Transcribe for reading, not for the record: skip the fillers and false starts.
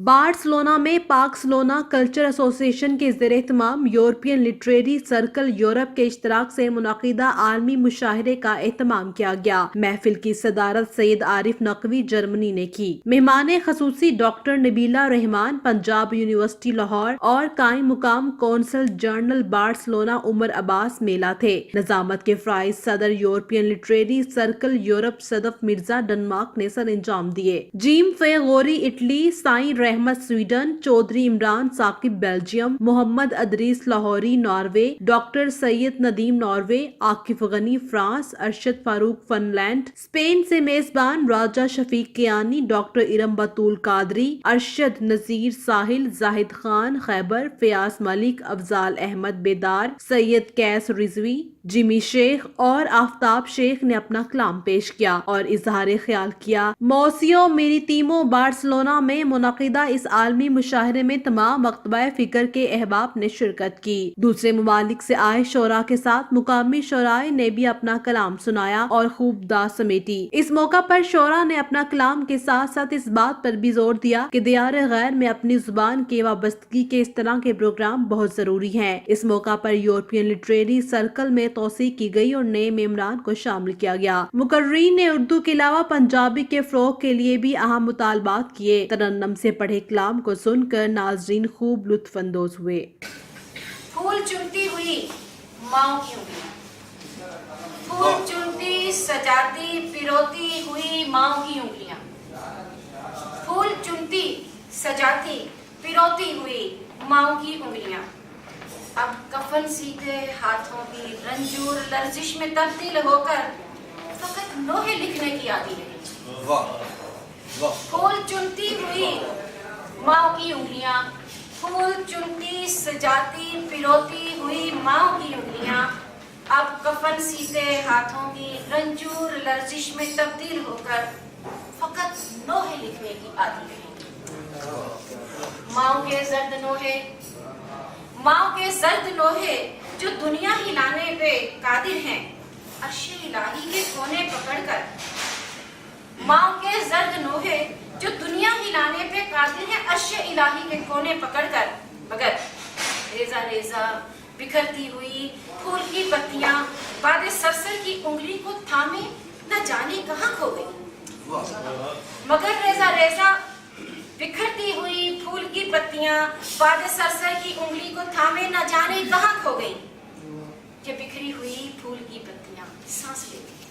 Barcelona में पार्सिलोना culture association के ज़ेर-ए-एहतमाम European literary circle Europe के इश्तराक से मुनक़िदा आलमी मुशायरे का एहतमाम किया गया। महफिल की सदारत सैयद आरिफ नकवी जर्मनी ने की। मेहमान ख़ुसूसी डॉक्टर नबीला रहमान पंजाब यूनिवर्सिटी लाहौर और कायम मुकाम consul general Barcelona Umar Abbas मेला थे। निज़ामत के फ्राइज सदर European literary circle Europe Sadaf Mirza Denmark ने सर अंजाम दिए। Jeem Fay Ghauri Italy, Sain Rehmat Sweden, Chaudhry Imran Saqib Belgium, Muhammad Idrees Lahori Norway, doctor Syed Nadeem Norway, Akif Ghani France, Arshad Farooq Finland, Spain से मेजबान राजा शफीक कियानी, डॉक्टर इरम बतूल कादरी, अरशद नजीर साहिल, जाहिद खान खैबर, फयाज मलिक, अफजाल अहमद बेदार, सैयद कैस रिजवी, जिमी शेख और आफ्ताब शेख ने अपना कलाम पेश किया और इजहार ख्याल किया। मौसियो मेरितीमो बार्सिलोना में मुनक़िदा इस आलमी मुशाहरे में तमाम मकतबा फिक्र के अहबाब ने शिरकत की। दूसरे ममालिक से आए शोरा के साथ मुकामी शोराए ने भी अपना कलाम सुनाया और खूब दाद समेटी। इस मौका पर शोरा ने अपना कलाम के साथ साथ इस बात पर भी जोर दिया कि दियार गैर में अपनी जुबान के वाबस्तगी के इस तरह के प्रोग्राम बहुत जरूरी है। इस मौका पर यूरोपियन लिटरेरी सर्कल में तोसी की गई और नए मेम्बरान को शामिल किया गया। मुकर्रीन ने उर्दू के अलावा पंजाबी के फ़रोग़ के लिए भी अहम मुतालबात किए। तरन्नम से पढ़े कलाम को सुनकर नाज़रीन खूब लुत्फ़अंदोज़ हुए। फूल चुनती हुई माओ की उंगलियां, फूल चुनती सजाती पिरोती हुई माओ की उंगलियां, फूल चुनती सजाती पिरोती हुई माओ की उंगलियां, अब कफन सीते हाथों की रंजूर लर्जिश में तब्दील होकर फकत लोहे लिखने की आदी रही। फूल चुनती हुई माओ की उंगलियां, फूल चुनती सजाती पिरोती हुई माओ की उंगलियां, अब कफन सीते हाथों की रंजूर लर्जिश में तब्दील होकर फकत लोहे लिखने की आदी रही। माओ के जर्द लोहे, माओ के जर्द लोहे जो दुनिया हिलाने पे कादिर हैं, अर्शे इलाही के कोने पकड़कर, माओ के जर्द लोहे जो दुनिया हिलाने पे कादिर हैं, अर्शे इलाही के कोने पकड़कर, मगर रेजा रेजा बिखरती हुई फूल की पत्तियां बादे सरसर की उंगली को थामे न जाने कहां खो गई। मगर रेजा रेजा बिखरती हुई फूल की पत्तियां बादे सरसर की उंगली को थामे न जाने कहां खो गई। कि बिखरी हुई फूल की पत्तियां सांस लेती